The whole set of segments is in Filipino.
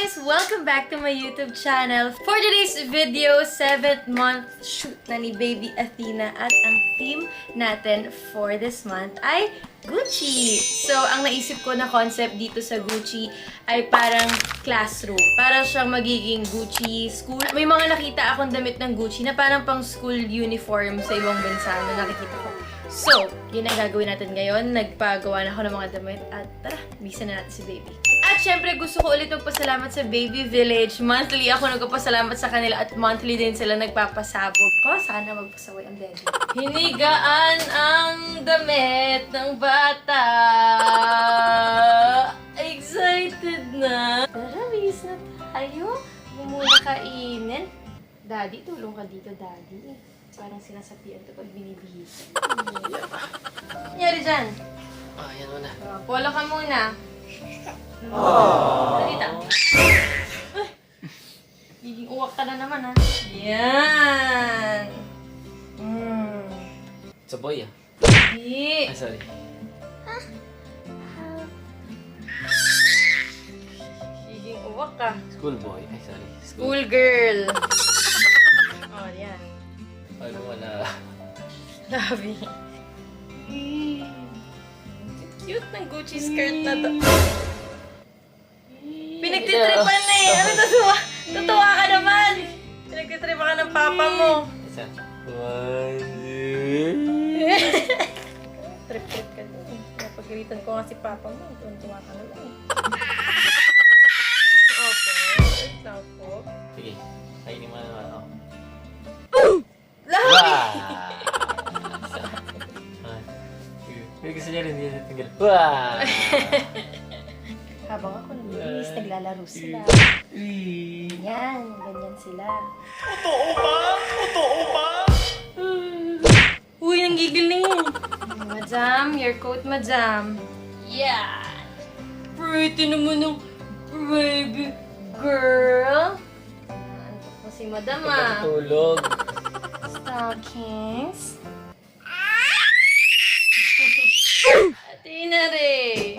guys! Welcome back to my YouTube channel. For today's video, 7th month shoot na ni Baby Athena at ang theme natin for this month ay Gucci. So, ang naisip ko na concept dito sa Gucci ay parang classroom. Para siyang magiging Gucci school. May mga nakita akong damit ng Gucci na parang pang school uniform sa ibang bansa na nakikita ko. So, yun ang gagawin natin ngayon. Nagpagawa na ako ng mga damit at tara, bisa na natin si Baby. At syempre, gusto ko ulit magpasalamat sa Baby Village. Monthly ako nagpapasalamat sa kanila at monthly din sila nagpapasabog ko. Sana magpasaway ang baby. Hinigaan ang damit ng bata. Excited na. Tara, bis na tayo. Muna kainin. Daddy, tulong ka dito, Daddy. Parang sinasapian ito pag binibihis. Nangyari dyan? Yan muna. Polo ka muna. Salita. Giging uwak ka na naman, ha? Yan! It's a boy, ah. Hindi. Ay, sorry. Giging uwak ka. School boy. Ay, sorry. School girl. Oh, yan. Ano wala. Labi. Cute ng Gucci skirt na to. Pinagtitripan na eh. Ano tatuwa? Tatuwa ka naman. Pinagtitripan ka ng papa mo. Isa. 1, 2. Trip-trip ka doon. Napagalitan ko nga si papa mo. Tuwa ka naman eh. Opo. Opo. Sige. Kainin mo naman ako. Labi! Wow! Pero gusto niya rin, hindi niya tinggal. Wow! Habang ako nagbibihis, naglalaro sila. Yan, ganyan sila. Totoo ba? Totoo ba? Uy, nanggigil na yun. Madam, your coat, madam. Yeah! Pretty naman ng baby girl. Antok po si madam ah. Pagkatulog. Stockings. Athena Ray.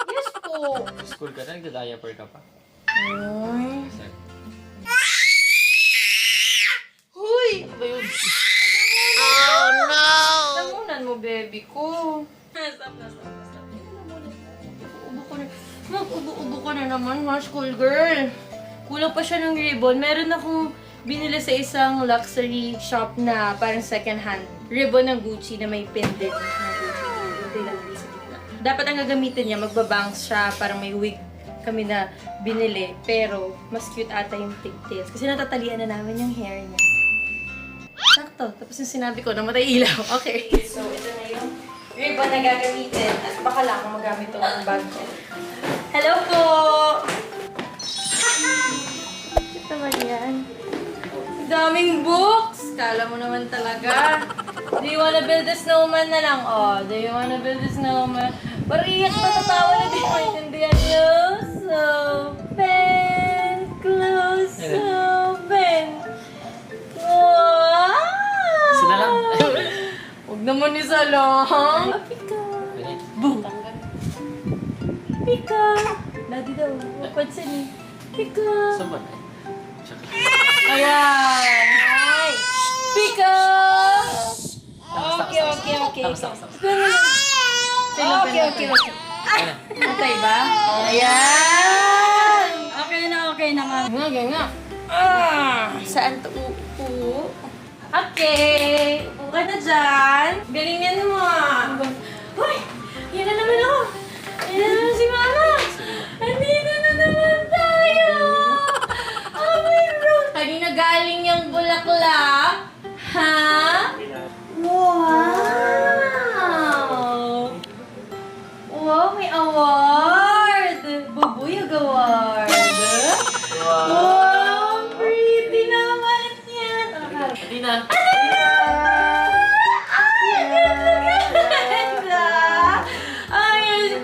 Yes po. Sa school ka na, nagda-diaper ka pa. Ay. Sir. Huy! Ano ba yun? Oh no! Lamunan mo, baby ko. Stop na. Ubo ko na. Mag-ubo-ubo ka na naman, ha, school girl. Kulang pa siya ng ribbon. Meron akong binili sa isang luxury shop na parang second hand ribbon ng Gucci na may pendant na Gucci. Sa gitna. Dapat ang gagamitin niya, magbabangs siya, parang may wig kami na binili. Pero, mas cute ata yung pigtails. Kasi natatalian na namin yung hair niya. Sakto. Tapos yung sinabi ko, namatay ilaw. Okay. So, ito na yung ribbon na gagamitin. At baka lang kung magamit ito ng bag ko. Hello po! Cute naman yan. Daming books! Kala mo naman talaga. Do you wanna build a snowman na lang? Oh, do you wanna build a snowman? Parang iyak pa, tatawa na di ko intindihan. Close open, close open. Wow! Isa na lang. Huwag naman isa lang. Pika. Ganyan. Boom! Pika! Daddy daw, mapansin eh. Pika! Saan ba na? Tsaka. Ayan! Hi! Pika! Okay. Stop. Okay. Natay ba? Ayan! Okay na nga. Nga. Saan to upo? Okay! Upo ka na dyan. Galingan mo ah. Hoy! Yan na naman ako. Yan na naman si Mama. Andito na naman tayo. Oh my God! Kanina galing yung bulaklak. Ha? Wow! Wow, may award! Bubuyog award! Wow! Pretty naman yan! Hindi na. Ay, ganda! Ayos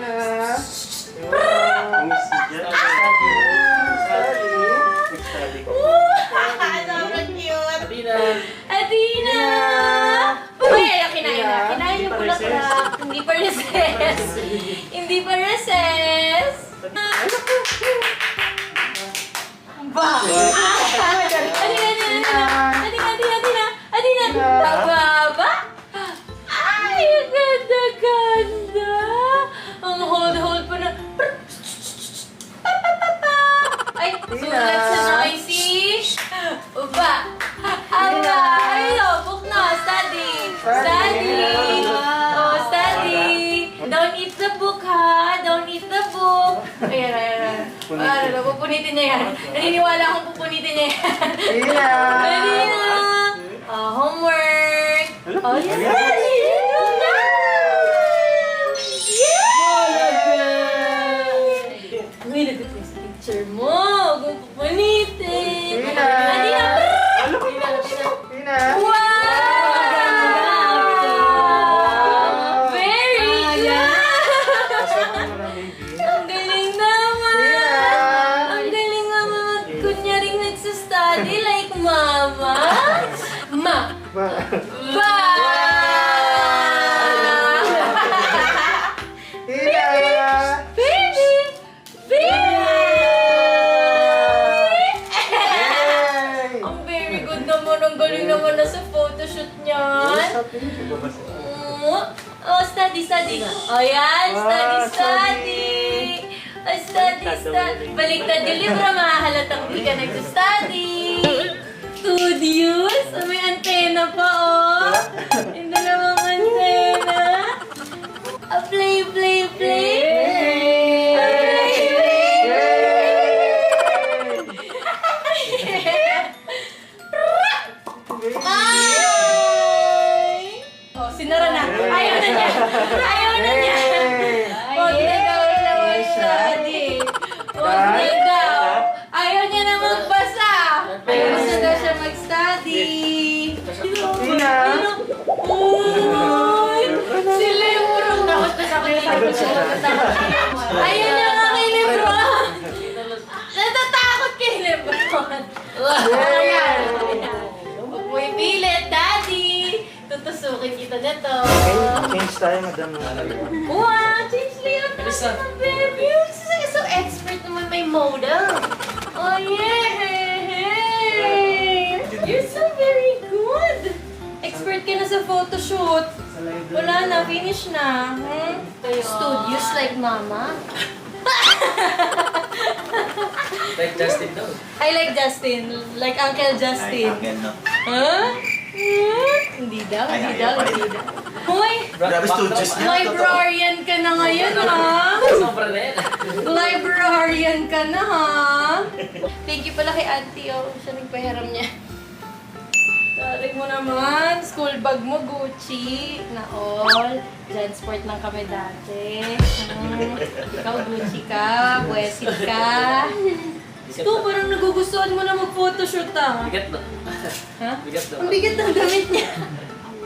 Adina. Aba. Ay, ang ganda-ganda. Ang hold pa na. Ay, sulat sa noisy. Aba. Aba. Ay, book na. Study. Oh, study. Don't eat the book, ha? Don't eat the book. Ayan. Pupunitin niya yan. Naniniwala akong pupunitin niya yan. Adina. Homework. Oh, yes. Uy, nag-test picture mo. Kung pupunitin. Adina. Wow! Very good! Ang galing naman! Ang galing naman! Kunyaring nagsastudy like mama. Ba! Ang very good naman. Ang galing naman na sa photoshoot niyan. Oh, study. Oh, yan. Study. Baliktad yung libro, mahahalatang di ka nagsastudy. Studios. May antena pa, oh. Yung dalawang antena. Play. Ay! Oh, sinara na. Ayaw na niya. Huwag na daw na mag-study. Ayaw niya na magbasa. Ayaw na daw siya mag-study. Uy! Si Lebron. Ayaw niya nga kay Lebron. Natatakot kay Lebron. Ayan. Uy, pilit, Daddy! Tutusukin kita nito. Change tayo, madam. Wow! Change layout naman si mga baby! So expert naman may model. Oh, yeah! You're so very good! Expert ka na sa photoshoot. Wala na, finish na. Studios like mama. Like Justin daw. I like Justin. Like Uncle Justin. Huh? Hindi daw. Hoy! Grabe studios niya. Librarian ka na ngayon, ha? Sobra na yan. Librarian ka na, ha? Thank you pala kay Auntie, oh. Siya nagpahiram niya. Tarik mo naman. School bag mo, Gucci. Na all. Jansport lang kami dati. Ikaw, Gucci ka. Buesit ka. Ito, parang nagugustuhan mo na mag-photoshoot, ah. Bigat na. Ha? Bigat na. Ang bigat ng damit niya.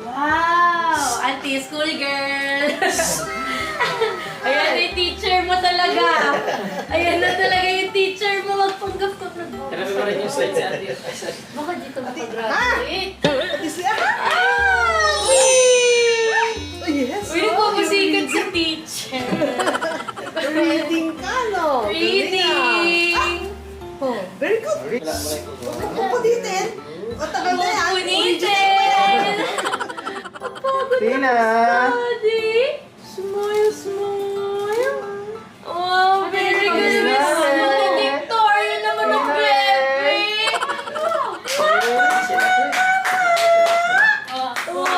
Wow! Auntie, school girl! Ayan yung teacher mo talaga. Ayan na talaga yung teacher mo. Magpanggap ka na ba? Tirabi mo rin yung slides sa atin. Baka dito makagraduate. Yes. Uy, nagpapasikad sa teacher. Reading ka, no? Reading! Oh, very good. Pupunitin. Matagal na yan. Punitin! Kapagod Tina! Daddy! Smile, smile! Oh, very good! Victoria naman ang baby! Wow!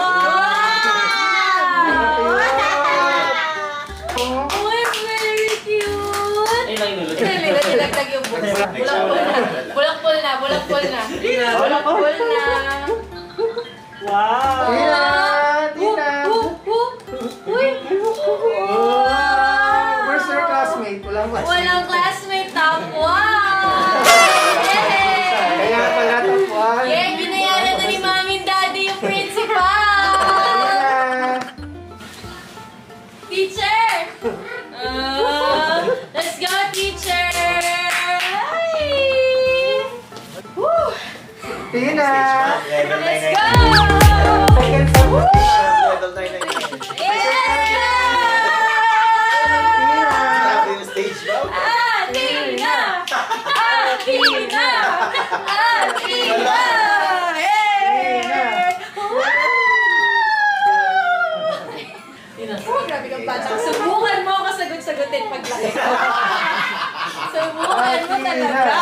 Oh, very cute! Ayun lang yung nulog. Nilaglag yung books. Bulak-pol na. Bulak-pol na. Wow! Tina! Uy! Where's your classmate? Walang classmate, top 1! Yay! Kaya pala top 1. Yay! Binayaran na ni Mami and Daddy yung principal! Teacher! Let's go, teacher! Hi! Woo! Tina! Let's go! Second time. Yeah! Athena! Athena! Hey! Oh, grabe kang bata. Subukan mo ako sagot-sagutin paglaki ko. Subukan mo talaga.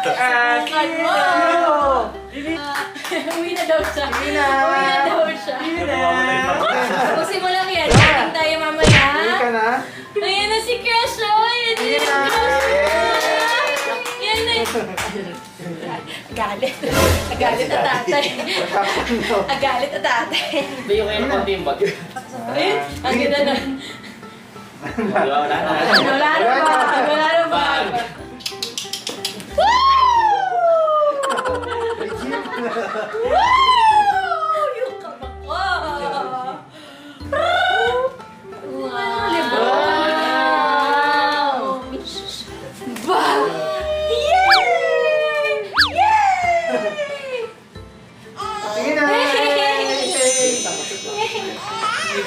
Subukan mo. Uwi na daw siya. Uwi na daw siya. Tapusin mo lang yan. Dating tayo mamaya. Hindi ka na? Ayan na si Crush, oh! Ayan na si Crush! Ayan na! Agalit. Agalit na tatay. Agalit na tatay. Hindi yung ngayon konti yung bag. Ayun, ang ganda nun. Di ba? Wala na. Wala na ba? Wala na ba? Woo! Yung kabak ko! Wow! Wow! Yay! Yay! Sige na!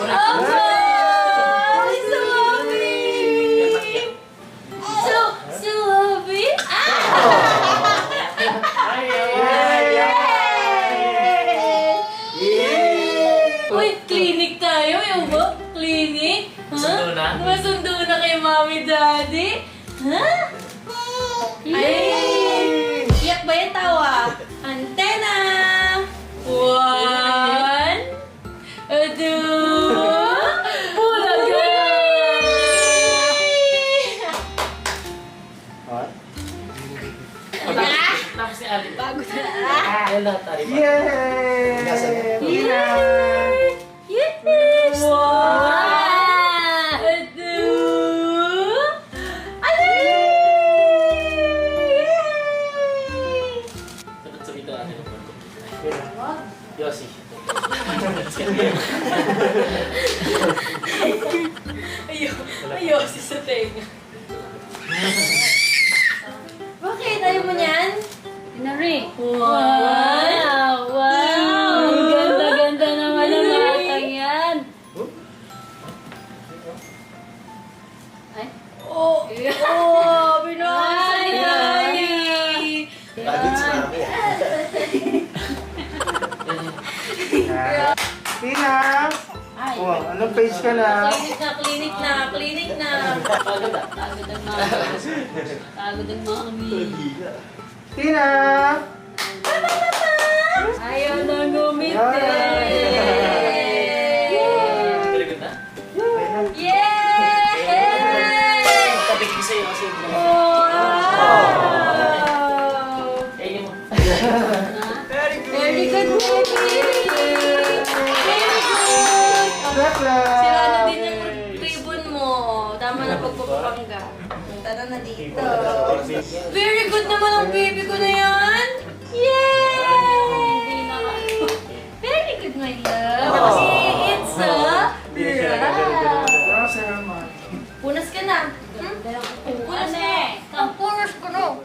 Oh, it's so lovely! So lovely! Uy, clinic tayo, yung ba? Clinic? Masundo na? Masundo na kay Mommy Daddy? Ha? Ay! Iyak ba yung tawa? Antena! 1, 2, bulaga! Tapos si Ali. Bago na. Ayun lahat tayo. Yay! Tina! Yes! One, 2, Sagot-sagot na natin. Yossi. Ayaw si sa tenga. Bakit? Ayaw mo niyan? Inari. One, Wow! Ang ganda-ganda naman ang batang yan. Ay? Oh! Oh! Binasa ni Daddy! Tina! Ay. Oh, anong page ka na? Clinic na, clinic na, clinic na. Pagod ah. Pagod ang mga. Pagod ang mami. Tina! Ayaw na ngumiti. Very good na? Yay! Tabigin sa'yo kasi yung mga. Wow! Ayun mo. Very good, baby! Very good! Bakla! Sira na din yung ribbon mo. Tama na pagpapangga. Punta na dito. Very good naman ang baby ko na yan! Yay! Very good, my love. Kasi it's a Wow, Sarah, Punas ka na. Punas na. Ang punas ko na.